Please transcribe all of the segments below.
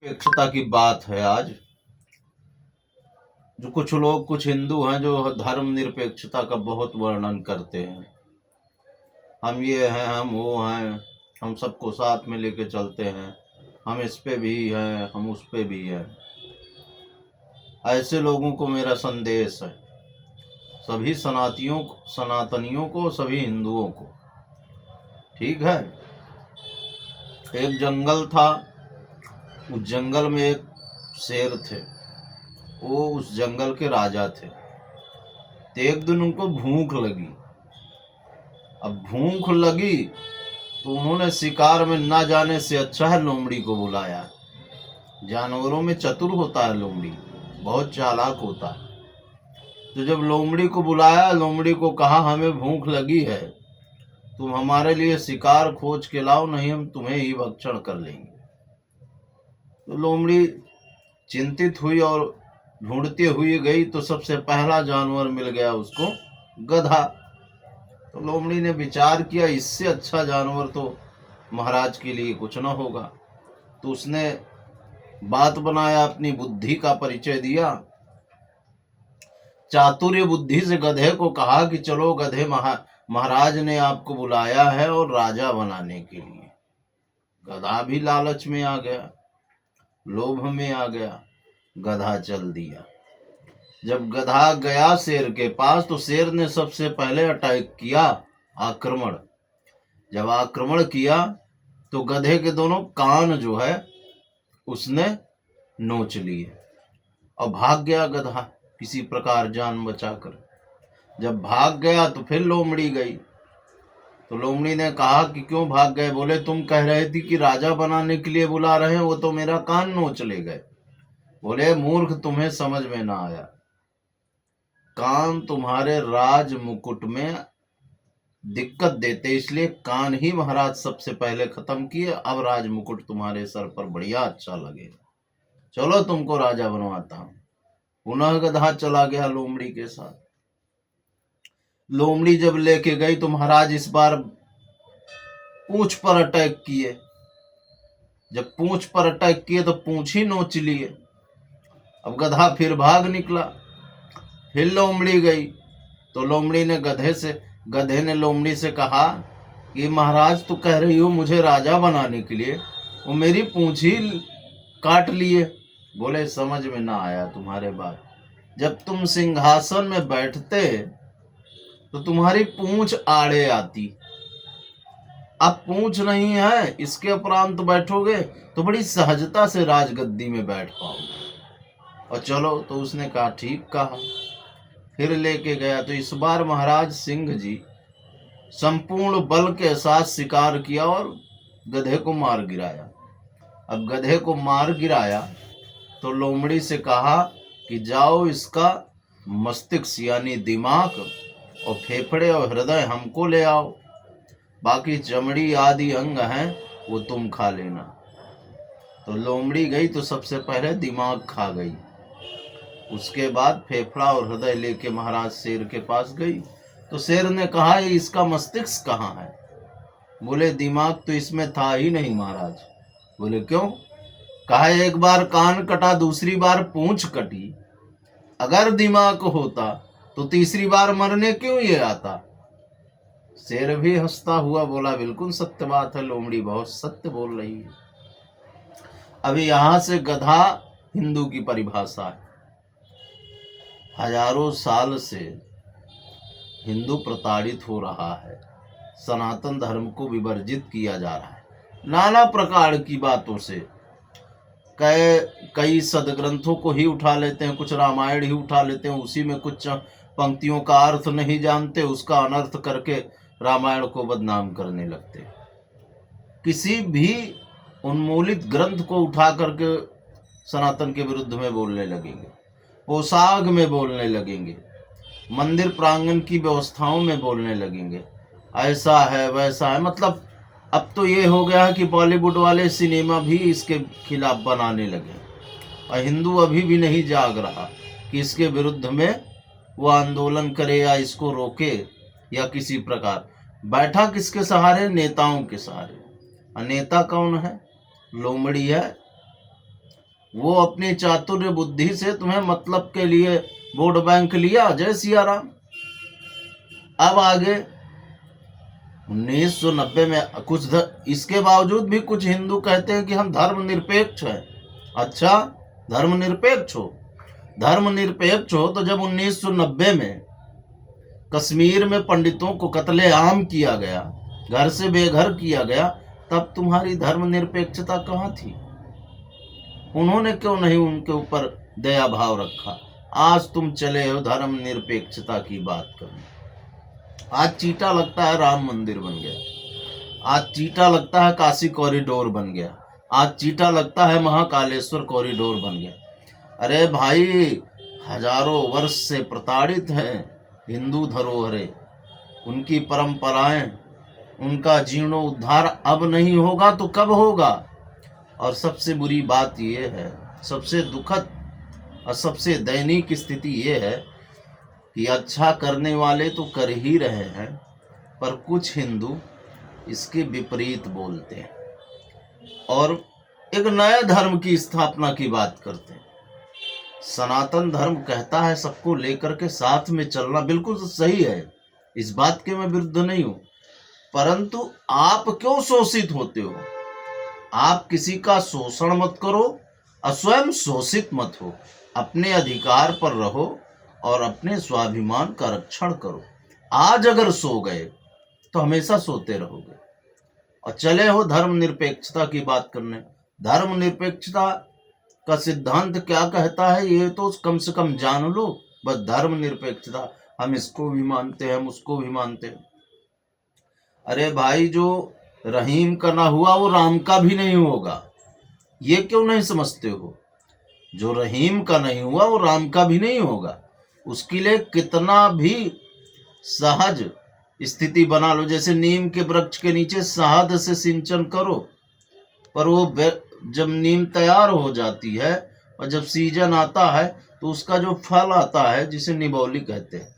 निरपेक्षता की बात है आज। जो कुछ लोग, कुछ हिंदू हैं जो धर्म निरपेक्षता का बहुत वर्णन करते हैं। हम ये हैं, हम वो हैं, हम सबको साथ में लेके चलते हैं, हम इस पे भी हैं, हम उस पे भी हैं। ऐसे लोगों को मेरा संदेश है, सभी सनातनियों को, सभी हिंदुओं को, ठीक है। एक जंगल था, उस जंगल में एक शेर थे, वो उस जंगल के राजा थे। तो एक दिन उनको भूख लगी। अब भूख लगी तो उन्होंने शिकार में ना जाने से अच्छा है लोमड़ी को बुलाया। जानवरों में चतुर होता है लोमड़ी, बहुत चालाक होता है। तो जब लोमड़ी को बुलाया, लोमड़ी को कहा हमें भूख लगी है, तुम हमारे लिए शिकार खोज के लाओ, नहीं हम तुम्हें ही भक्षण कर लेंगे। तो लोमड़ी चिंतित हुई और ढूंढते हुए गई, तो सबसे पहला जानवर मिल गया उसको, गधा। तो लोमड़ी ने विचार किया, इससे अच्छा जानवर तो महाराज के लिए कुछ न होगा। तो उसने बात बनाया, अपनी बुद्धि का परिचय दिया। चातुर्य बुद्धि से गधे को कहा कि चलो गधे, महाराज ने आपको बुलाया है और राजा बनाने के लिए। गधा भी लालच में आ गया, लोभ में आ गया, गधा चल दिया। जब गधा गया शेर के पास, तो शेर ने सबसे पहले अटैक किया, आक्रमण। जब आक्रमण किया तो गधे के दोनों कान जो है उसने नोच लिए और भाग गया गधा, किसी प्रकार जान बचाकर। जब भाग गया तो फिर लोमड़ी गई। तो लोमड़ी ने कहा कि क्यों भाग गए? बोले तुम कह रहे थी कि राजा बनाने के लिए बुला रहे हैं, वो तो मेरा कान नोच ले गए। बोले मूर्ख, तुम्हें समझ में ना आया, कान तुम्हारे राज मुकुट में दिक्कत देते, इसलिए कान ही महाराज सबसे पहले खत्म किए। अब राज मुकुट तुम्हारे सर पर बढ़िया अच्छा लगेगा, चलो तुमको राजा बनवाता हूं। पुनः गधा चला गया लोमड़ी के साथ। लोमड़ी जब लेके गई तो महाराज इस बार पूंछ पर अटैक किए। जब पूंछ पर अटैक किए तो पूंछ ही नोच लिए। अब गधा फिर भाग निकला, फिर लोमड़ी गई। तो लोमड़ी ने गधे ने लोमड़ी से कहा कि महाराज तू कह रही हो मुझे राजा बनाने के लिए, वो मेरी पूंछ ही काट लिए। बोले समझ में ना आया तुम्हारे बात। जब तुम सिंहासन में बैठते तो तुम्हारी पूंछ आड़े आती, अब पूंछ नहीं है, इसके उपरांत बैठोगे तो बड़ी सहजता से राजगद्दी में बैठ पाओगे। और चलो, तो उसने कहा ठीक कहा। फिर लेके गया तो इस बार महाराज सिंह जी संपूर्ण बल के साथ शिकार किया और गधे को मार गिराया। अब गधे को मार गिराया तो लोमड़ी से कहा कि जाओ इसका मस्तिष्क यानी दिमाग और फेफड़े और हृदय हमको ले आओ, बाकी चमड़ी आदि अंग हैं वो तुम खा लेना। तो लोमड़ी गई तो सबसे पहले दिमाग खा गई, उसके बाद फेफड़ा और हृदय लेके महाराज शेर के पास गई। तो शेर ने कहा इसका मस्तिष्क कहाँ है? बोले दिमाग तो इसमें था ही नहीं महाराज। बोले क्यों? कहा एक बार कान कटा, दूसरी बार पूंछ कटी, अगर दिमाग होता तो तीसरी बार मरने क्यों ये आता? शेर भी हंसता हुआ बोला बिल्कुल सत्य बात है लोमड़ी, बहुत सत्य बोल रही है। अभी यहां से गधा हिंदू की परिभाषा है। हजारों साल से हिंदू प्रताड़ित हो रहा है, सनातन धर्म को विवर्जित किया जा रहा है नाना प्रकार की बातों से। कई सदग्रंथों को ही उठा लेते हैं, कुछ रामायण ही उठा लेते हैं, उसी में कुछ पंक्तियों का अर्थ नहीं जानते, उसका अनर्थ करके रामायण को बदनाम करने लगते। किसी भी उन्मूलित ग्रंथ को उठा करके सनातन के विरुद्ध में बोलने लगेंगे, पोशाक में बोलने लगेंगे, मंदिर प्रांगण की व्यवस्थाओं में बोलने लगेंगे, ऐसा है वैसा है। मतलब अब तो ये हो गया है कि बॉलीवुड वाले सिनेमा भी इसके खिलाफ बनाने लगे और हिंदू अभी भी नहीं जाग रहा कि इसके विरुद्ध में वो आंदोलन करे या इसको रोके या किसी प्रकार। बैठा किसके सहारे? नेताओं के सहारे। और नेता कौन है? लोमड़ी है। वो अपनी चातुर्य बुद्धि से तुम्हें मतलब के लिए वोट बैंक लिया। जय सिया राम। अब आगे 1990 में इसके बावजूद भी कुछ हिंदू कहते हैं कि हम धर्मनिरपेक्ष हैं। अच्छा, धर्मनिरपेक्ष हो तो जब 1990 में कश्मीर में पंडितों को कत्लेआम किया गया, घर से बेघर किया गया, तब तुम्हारी धर्मनिरपेक्षता कहाँ थी? उन्होंने क्यों नहीं उनके ऊपर दया भाव रखा? आज तुम चले हो धर्मनिरपेक्षता की बात करने। आज चीटा लगता है राम मंदिर बन गया, आज चीटा लगता है काशी कॉरिडोर बन गया, आज चीटा लगता है महाकालेश्वर कॉरिडोर बन गया। अरे भाई, हजारों वर्ष से प्रताड़ित हैं हिंदू धरोहरें, उनकी परंपराएं, उनका जीर्णोद्धार अब नहीं होगा तो कब होगा? और सबसे बुरी बात यह है, सबसे दुखद और सबसे दैनिक स्थिति यह है कि अच्छा करने वाले तो कर ही रहे हैं, पर कुछ हिंदू इसके विपरीत बोलते हैं और एक नए धर्म की स्थापना की बात करते हैं। सनातन धर्म कहता है सबको लेकर के साथ में चलना, बिल्कुल सही है, इस बात के मैं विरुद्ध नहीं हूं, परंतु आप क्यों शोषित होते हो? आप किसी का शोषण मत करो और स्वयं शोषित मत हो। अपने अधिकार पर रहो और अपने स्वाभिमान का रक्षण करो। आज अगर सो गए तो हमेशा सोते रहोगे। और चले हो धर्मनिरपेक्षता की बात करने। धर्मनिरपेक्षता का सिद्धांत क्या कहता है ये तो कम से कम जान लो। बस धर्मनिरपेक्षता, हम इसको भी मानते हैं, हम उसको भी मानते हैं। अरे भाई, जो रहीम का ना हुआ वो राम का भी नहीं होगा, ये क्यों नहीं समझते हो? जो रहीम का नहीं हुआ वो राम का भी नहीं होगा। उसके लिए कितना भी सहज स्थिति बना लो, जैसे नीम के वृक्ष के नीचे शहद से सिंचन करो, पर वो जब नीम तैयार हो जाती है और जब सीजन आता है तो उसका जो फल आता है जिसे निबौली कहते हैं,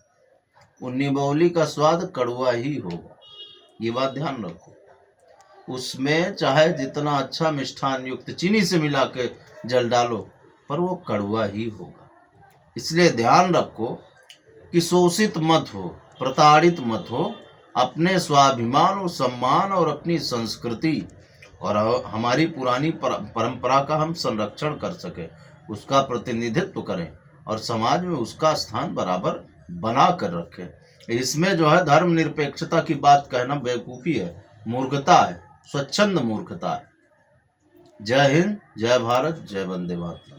वो निबौली का स्वाद कड़वा ही होगा। ये बात ध्यान रखो। उसमें चाहे जितना अच्छा मिष्ठान युक्त चीनी से मिला के जल डालो, पर वो कड़वा ही होगा। इसलिए ध्यान रखो कि शोषित मत हो, प्रताड़ित मत हो। अपने स्वाभिमान और सम्मान और अपनी संस्कृति और हमारी पुरानी परंपरा का हम संरक्षण कर सके, उसका प्रतिनिधित्व करें और समाज में उसका स्थान बराबर बना कर रखें। इसमें जो है धर्मनिरपेक्षता की बात कहना बेवकूफ़ी है, मूर्खता है, स्वच्छंद मूर्खता है। जय हिंद, जय भारत, जय वंदे मातरम।